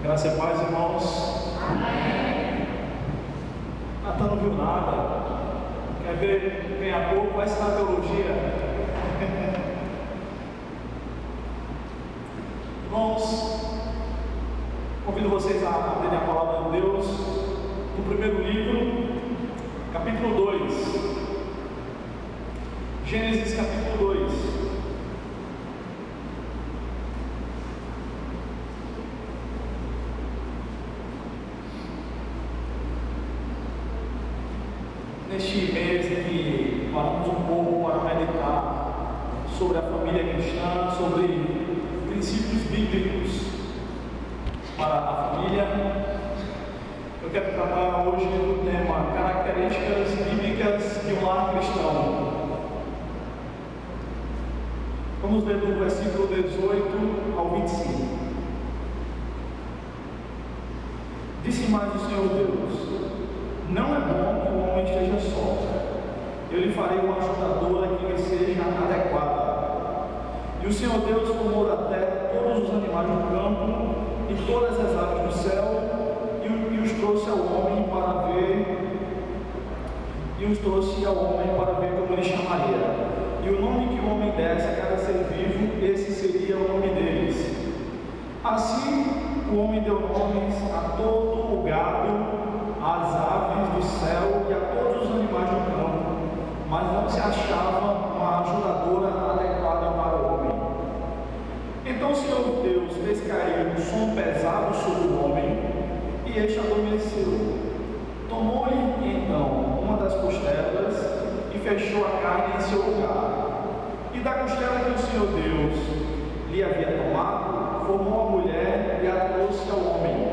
Graça e paz, irmãos. Amém. Natan não viu nada. Quer ver? Vem a pouco, vai ensinar teologia. Irmãos, convido vocês a abrirem a palavra de Deus no primeiro livro, capítulo 2. Gênesis, capítulo 2. Neste mês em que paramos um pouco para meditar sobre a família cristã, sobre princípios bíblicos para a família, eu quero tratar hoje do tema características bíblicas de um lar cristão. Vamos ler do versículo 18 ao 25. Disse mais o Senhor Deus: não é bom que o homem esteja só. Eu lhe farei uma ajudadora que lhe seja adequada. E o Senhor Deus formou da terra todos os animais do campo e todas as aves do céu, e os trouxe ao homem para ver, como lhe chamaria. E o nome que o homem desse a cada ser vivo, esse seria o nome deles. Assim o homem deu nomes a todo o gado, às aves do céu e a todos os animais do campo, mas não se achava uma ajudadora adequada para o homem. Então o Senhor Deus fez cair um som pesado sobre o homem, e este adormeceu. Tomou-lhe então uma das costelas e fechou a carne em seu lugar. E da costela que o Senhor Deus lhe havia tomado, formou a mulher e a trouxe ao homem.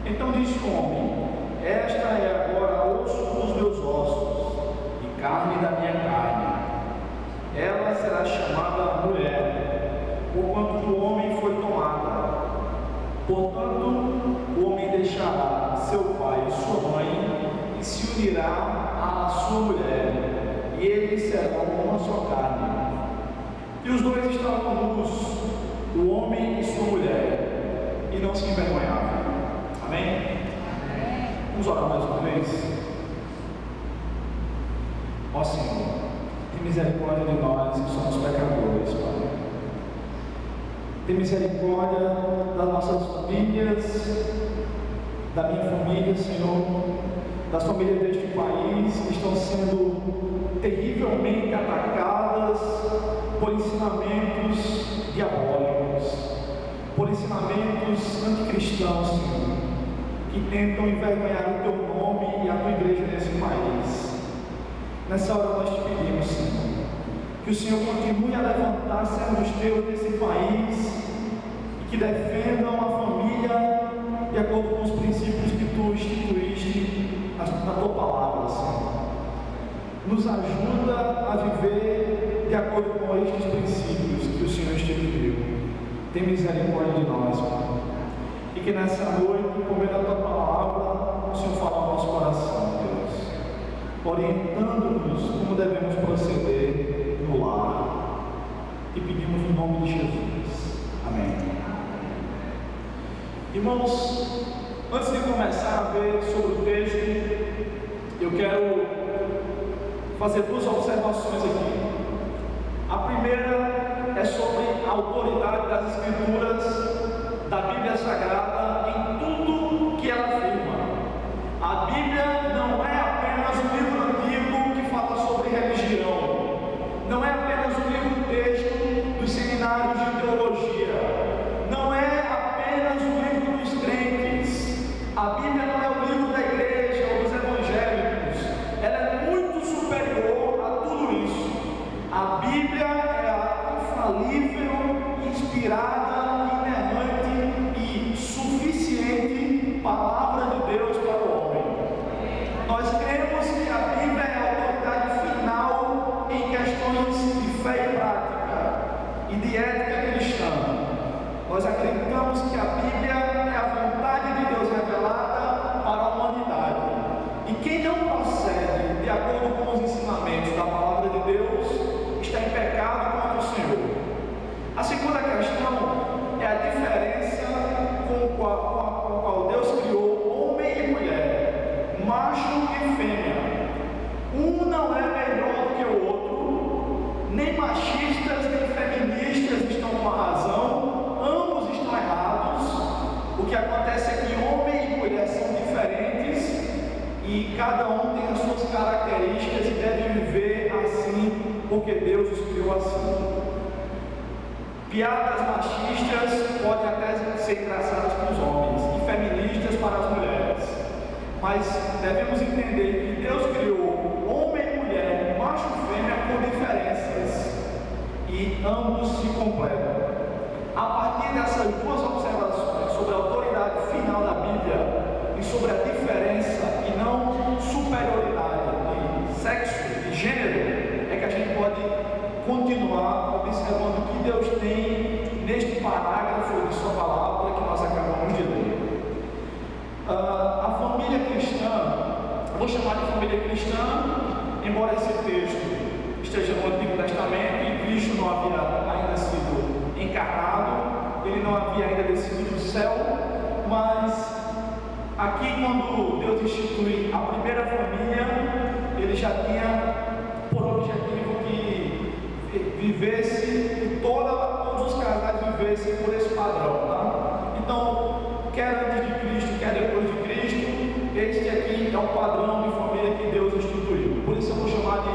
Então disse o homem: esta é agora osso dos meus ossos e carne da minha carne. Ela será chamada mulher, porquanto do homem foi tomada. Portanto, o homem deixará seu pai e sua mãe e se unirá à sua mulher, e eles serão uma só carne. E os dois estavam nus, o homem e sua mulher, e não se envergonhavam. Amém? Vamos orar mais uma vez. Ó Senhor, tem misericórdia de nós que somos pecadores, Pai. Tem misericórdia das nossas famílias, da minha família, Senhor, das famílias deste país que estão sendo terrivelmente atacadas por ensinamentos diabólicos, por ensinamentos anticristãos, Senhor, que tentam envergonhar o Teu nome e a Tua igreja nesse país. Nessa hora nós te pedimos, Senhor, que o Senhor continue a levantar servos Teus nesse país e que defendam a família de acordo com os princípios que Tu instituíste na Tua palavra, Senhor. Nos ajuda a viver de acordo com estes princípios que o Senhor instituiu. Tem misericórdia de nós, Pai. E que nessa noite, por meio da Tua palavra, o Senhor fale ao nosso coração, Deus, orientando-nos como devemos proceder no lar. E pedimos no nome de Jesus. Amém. Irmãos, antes de começar a ver sobre o texto, eu quero fazer duas observações aqui. A primeira é sobre a autoridade das Escrituras, da Bíblia Sagrada, em tudo que ela afirma. A Bíblia não é apenas um livro antigo que fala sobre religião, não é apenas um livro-texto dos seminários de teologia, não é apenas um livro dos crentes. A Bíblia não é o livro da igreja ou dos evangélicos, ela é muito superior a tudo isso. A Bíblia é a infalível, inspirada e inerrante que acontece é que homem e mulher são diferentes e cada um tem as suas características e deve viver assim, porque Deus os criou assim. Piadas machistas podem até ser engraçadas para os homens e feministas para as mulheres, mas devemos entender que Deus criou homem e mulher, macho e fêmea, com diferenças, e ambos se completam. A partir dessas duas observações sobre a autoridade final da Bíblia e sobre a diferença e não superioridade de sexo, de gênero, é que a gente pode continuar observando o que Deus tem neste parágrafo de sua palavra que nós acabamos de ler. A família cristã, eu vou chamar de família cristã, embora esse texto esteja no Antigo Testamento e Cristo não havia ainda sido encarnado, ele não havia ainda descido do céu, mas aqui quando Deus institui a primeira família, ele já tinha por objetivo que vivesse, que todos os casais vivessem por esse padrão, tá? Então, quer antes de Cristo, quer depois de Cristo, este aqui é o padrão de família que Deus instituiu. Por isso eu vou chamar de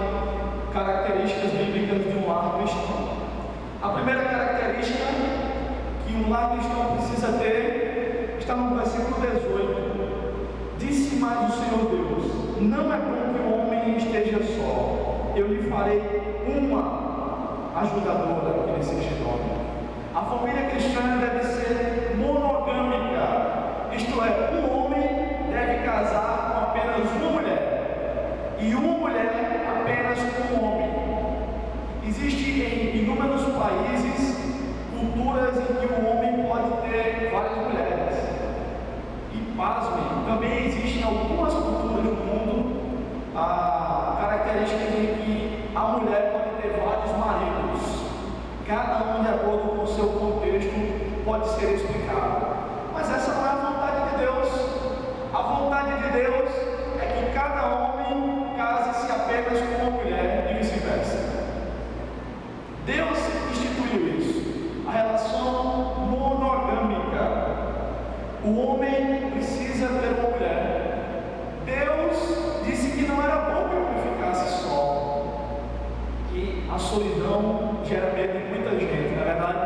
características bíblicas de um lar cristão. A primeira característica que um lar cristão precisa ter está no versículo 18. Disse mais o Senhor Deus: não é bom que o homem esteja só, eu lhe farei uma ajudadora, que ele seja idônea. A família cristã deve ser monogâmica, isto é, um homem deve casar com apenas uma mulher e uma mulher apenas com um homem. Existem em inúmeros países culturas em que o homem pode ter várias mulheres. E pasmem, também existem algumas culturas no mundo a característica de que a mulher pode ter vários maridos, cada um de acordo com o seu contexto pode ser explicado, mas essa não é a vontade de Deus. A vontade de Deus é que cada homem case-se apenas com uma mulher e vice-versa. Deus instituiu isso, a relação monogâmica. O homem precisa ter uma mulher. Deus disse que não era bom que o homem ficasse só, que a solidão gera medo em muita gente, não é verdade?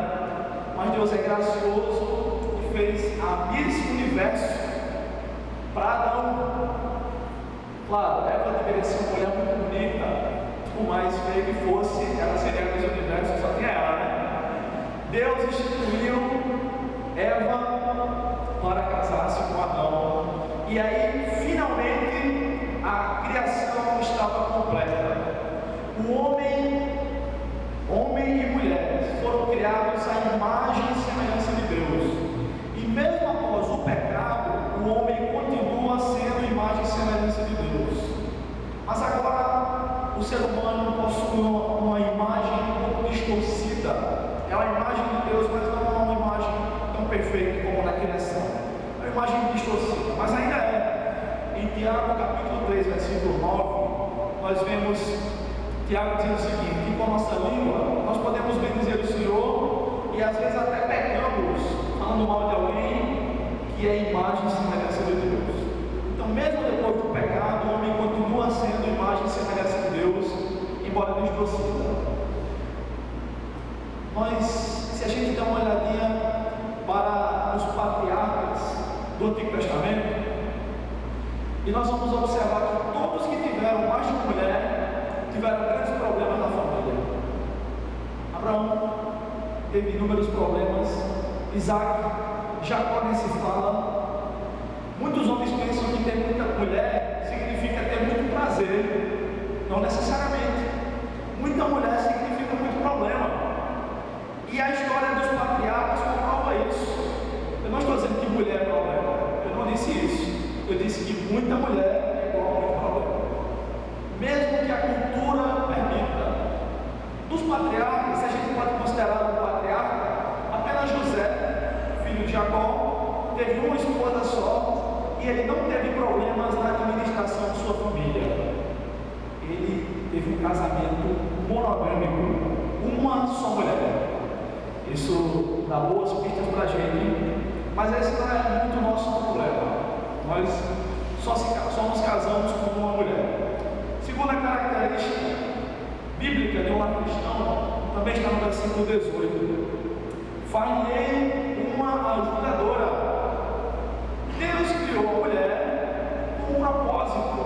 Mas Deus é gracioso e fez a Miss Universo para Adão. Claro, Eva deveria ser uma mulher muito bonita, por mais feia que fosse, ela seria a Miss Universo, só tinha ela, né? Deus instituiu Eva para casar-se com Adão, e aí finalmente a criação estava completa. O homem e mulher foram criados à imagem e semelhança de Deus, e mesmo após o pecado, o homem continua sendo imagem e semelhança de Deus. Mas agora o ser humano possui uma imagem um pouco distorcida. É uma imagem de Deus, mas não é uma imagem tão perfeita como na criação. É uma imagem distorcida, mas ainda é. Em Tiago capítulo 3, versículo 9, nós vemos Tiago dizendo o seguinte: que com a nossa língua nós podemos bendizer o Senhor e às vezes até pecamos falando mal de alguém que é imagem e semelhança de Deus. Então, mesmo depois do pecado, o homem continua sendo imagem e semelhança de Deus, embora distorcida. Mas, se a gente der uma olhadinha para os patriarcas do Antigo Testamento, e nós vamos observar que todos que tiveram mais de uma mulher tiveram grandes problemas na família. Abraão teve inúmeros problemas, Isaac, Jacó nem se fala. Muitos homens pensam que ter muita mulher significa ter muito prazer. Não necessariamente. Muita mulher significa muito problema. E a história dos patriarcas comprova isso. Eu não estou dizendo que mulher é problema. Eu não disse isso. Eu disse que muita mulher é igual a muito problema. Mesmo que a cultura permita. Dos patriarcas, se a gente pode considerar um patriarca, apenas José, filho de Jacó, teve uma esposa só e ele não teve problemas na administração de sua família. Ele teve um casamento monogâmico, uma só mulher. Isso dá boas pistas para a gente, Mas esse não é muito o nosso problema. Nós só nos casamos com uma mulher. Segunda característica bíblica de um cristão também está no versículo 18. Far-lhe uma ajudadora. Deus criou a mulher com um propósito.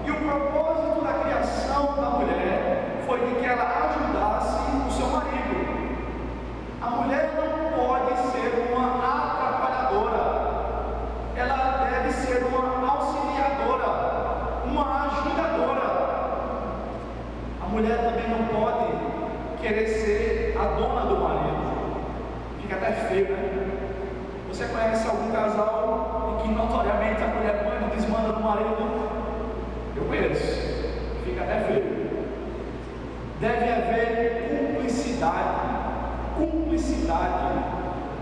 E o propósito da criação da mulher foi de que ela ajudasse o seu marido. A mulher não pode ser uma atrapalhadora. Ela deve ser uma auxiliadora, uma ajudadora. A mulher também não pode querer ser a dona do marido. Fica até feio, né? Você conhece algum casal em que notoriamente a mulher manda e desmanda do marido? Eu conheço. Fica até feio. Deve haver cumplicidade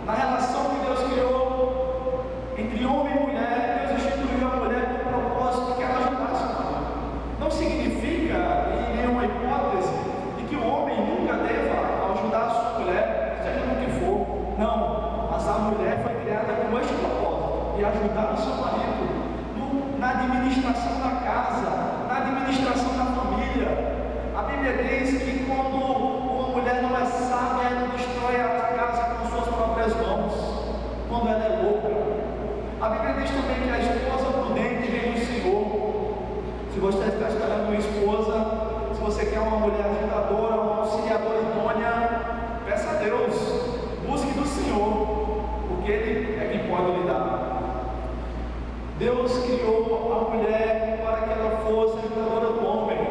na relação que Deus criou entre homem e mulher. Deus instituiu a mulher com o propósito de que ela ajudasse o marido. Não significa, em nenhuma hipótese, de que o homem nunca deva ajudar a sua mulher, seja no que for. Não, mas a mulher foi criada com este propósito, de ajudar o seu marido na administração da casa, na administração da família. A Bíblia diz que quando uma mulher não é sábia, ela destrói a casa com suas próprias mãos, quando ela é louca. A Bíblia diz também que a esposa prudente vem do Senhor. Se você está esperando uma esposa, se você quer uma mulher ajudadora, uma auxiliadora idônea, peça a Deus, busque do Senhor, porque Ele é quem pode lhe dar. Deus criou a mulher para que ela fosse ajudadora do homem.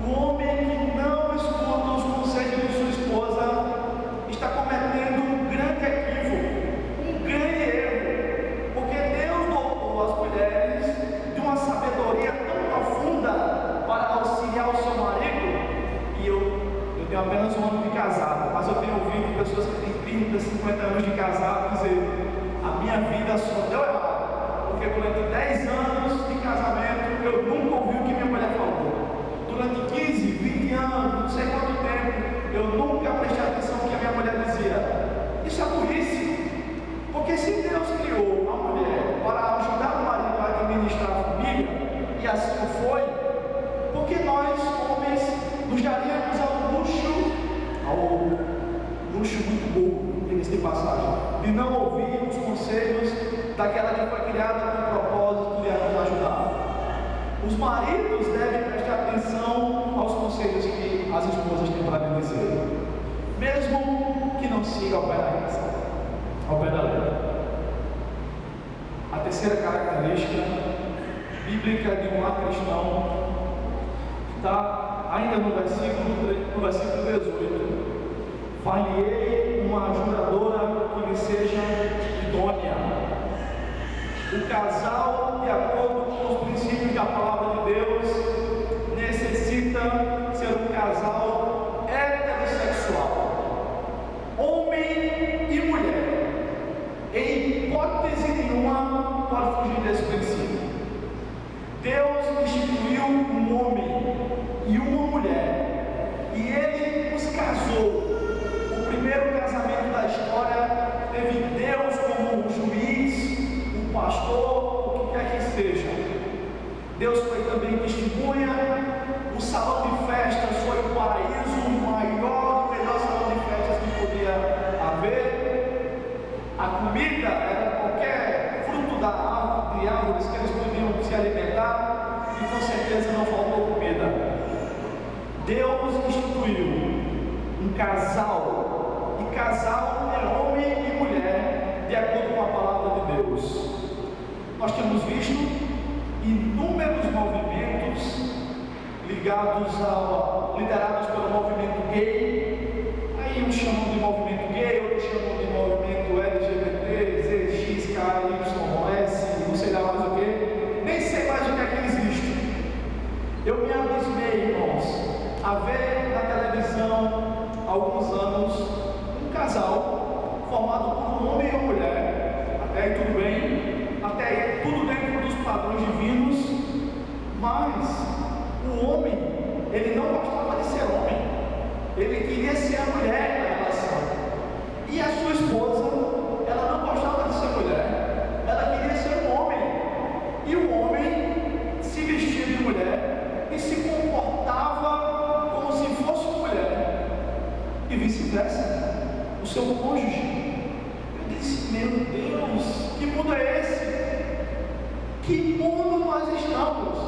O homem que não escuta os conselhos de sua esposa está cometendo um grande equívoco, um grande erro, porque Deus dotou as mulheres de uma sabedoria tão profunda para auxiliar o seu marido. E eu tenho apenas um ano de casado, mas eu tenho ouvido pessoas que têm 30, 50 anos de casado dizer: a minha vida só deu errado, porque durante 10 anos de casamento eu nunca ouvi o que minha mulher falou. Durante 15, 20 anos, não sei quanto tempo, eu nunca prestei atenção no que a minha mulher dizia. Isso é burrice, porque se Deus criou a mulher para ajudar o marido a administrar a família, e assim foi, porque nós, homens, nos daríamos ao luxo muito bom, diga-se de passagem, de não ouvir os conselhos daquela que foi criada com o propósito de nos ajudar. Os maridos devem prestar atenção aos conselhos que as esposas têm para lhe dizer, mesmo que não siga ao pé da letra. A terceira característica bíblica de um cristão está ainda no versículo 18. Far-lhe uma ajudadora que lhe seja idônea. O casal, de acordo com os princípios da palavra de Deus, necessita ser um casal heterossexual, homem e mulher. Em hipótese nenhuma pode fugir desse princípio. Deus instituiu um homem e uma mulher, e Ele os casou. O primeiro casamento da história teve Deus como juiz, pastor, o que quer que seja. Deus foi também testemunha. O salão de festas foi o paraíso, o maior e melhor salão de festas que podia haver. A comida era qualquer fruto da árvore, de árvores que eles podiam se alimentar, e com certeza não faltou comida. Deus instituiu um casal, e casal é homem e mulher, de acordo com a palavra de Deus. Nós temos visto inúmeros movimentos liderados pelo movimento gay. Aí uns chamam de movimento gay, outros chamam de movimento LGBT, ZX, KYS, não sei lá mais o que. Nem sei mais o que é que existe. Eu me abismei, irmãos, a ver na televisão há alguns anos um casal formado por um homem e uma mulher. Até aí tudo bem, até aí tudo dentro dos padrões divinos, mas o homem, ele não gostava de ser homem, ele queria ser a mulher na relação, e a sua esposa, ela não gostava de ser mulher. Que mundo nós estamos?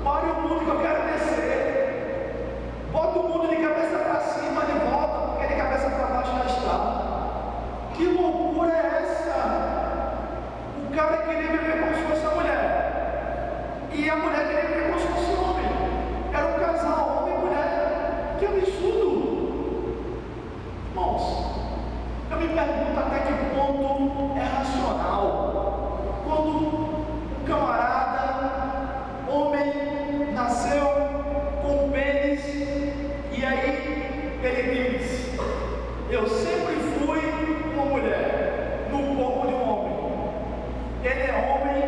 Pare o mundo que eu quero descer. Bota o mundo de cabeça para cima de volta, porque de cabeça para baixo já está. Que loucura é essa? O cara queria viver como se fosse a mulher, e a mulher queria viver como se fosse o homem. Era um casal, homem e mulher. Que absurdo! Irmãos, eu me pergunto até que ponto é racional quando um camarada, homem, nasceu com um pênis, e aí ele diz: eu sempre fui uma mulher no corpo de um homem. Ele é homem,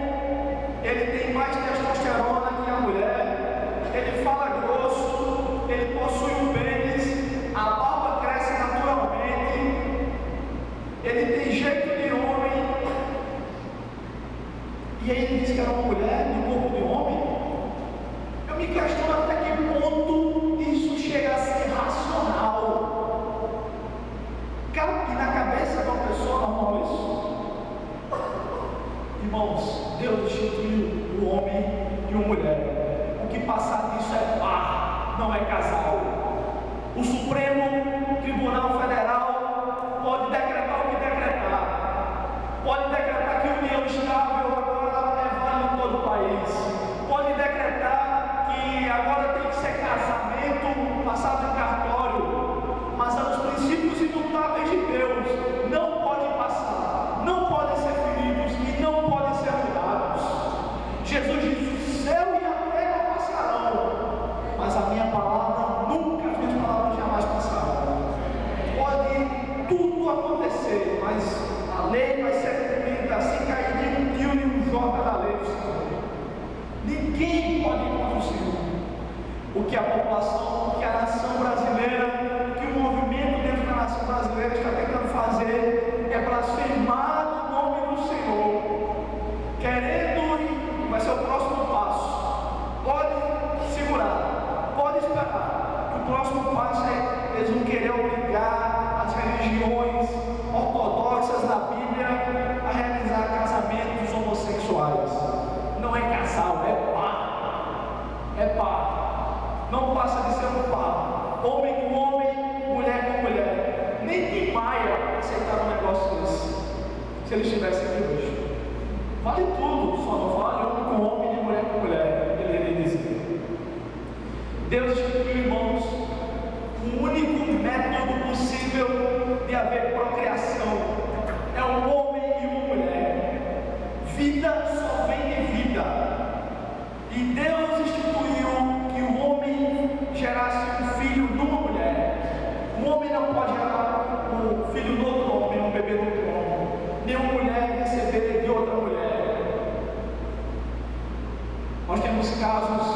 ele tem mais testosterona que a mulher, ele fala grosso, ele possui um pênis, a barba cresce naturalmente, ele tem jeito de homem, e aí ele diz que era uma mulher no corpo de homem. Eu me questiono até que ponto isso chega a ser racional. Cabe na cabeça de uma pessoa normal isso? Irmãos, Deus instituiu o homem e a mulher. O que passar disso é par, não é casal. O Supremo Tribunal Federal pode decretar o que decretar. Pode decretar que a união estável agora é válida em todo o país. Pode decretar que agora tem que ser casamento passado em cartório. Mas os princípios imutáveis de Deus não podem passar, não podem ser feridos e não podem ser mudados. Jesus disse: o céu e a terra passarão, mas a minha palavra nunca, as minhas palavras jamais passarão. Pode tudo acontecer, mas a lei vai ser cumprida, assim cair de um tio e um joga da lei do Senhor. Ninguém pode ir contra o Senhor. O que a população, o que a nação brasileira, o que o movimento dentro da nação brasileira está tentando fazer é blasfemar o nome do Senhor, querendo, vai ser o próximo passo. Pode segurar, pode esperar, que o próximo passo é eles vão querer obrigar as religiões ortodoxas da Bíblia a realizar casamentos homossexuais. Não é casal, é par. É par. Não passa de ser um par. Homem com homem, mulher com mulher. Nem Tim Maia aceitava um negócio desse, se ele estivesse aqui hoje. Vale tudo, só não vale homem com homem e mulher com mulher, ele iria dizer. Deus instituiu, irmãos, o único método possível de haver procriação é um homem e uma mulher. Vida só vem de vida. E Deus instituiu que o homem gerasse um filho de uma mulher. Um homem não pode gerar um filho de outro homem, um bebê de outro homem. Nenhuma mulher receber de outra mulher. Nós temos casos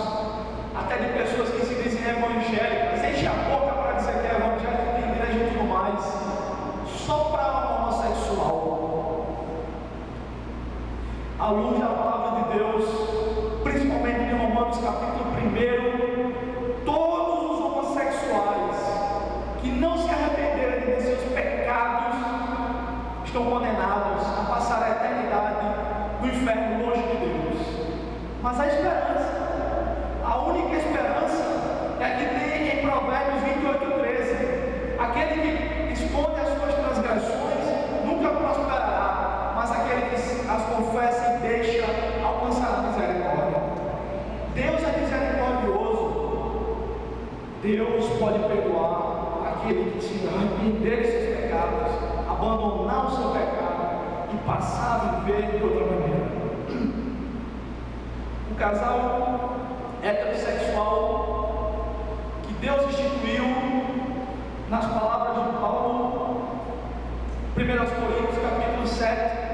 até de pessoas que se dizem evangélicas, enchem a boca para dizer que é evangélico, tem igreja e tudo mais, só para homossexual. À luz da palavra de Deus, principalmente em Romanos capítulo 1, todos os homossexuais que não se arrependerem de seus pecados estão condenados a passar a eternidade no inferno longe de Deus. Mas a esperança, a única esperança é que tem em Provérbios 28:13: aquele que esconde as suas transgressões nunca prosperará, mas aquele que as confessa e deixa alcançará misericórdia. Deus é misericordioso. Deus pode perdoar aquele que se arrepender de seus pecados, abandonar o seu pecado e passar a viver de outra maneira. O casal heterossexual que Deus instituiu, nas palavras de Paulo, 1 Coríntios capítulo 7,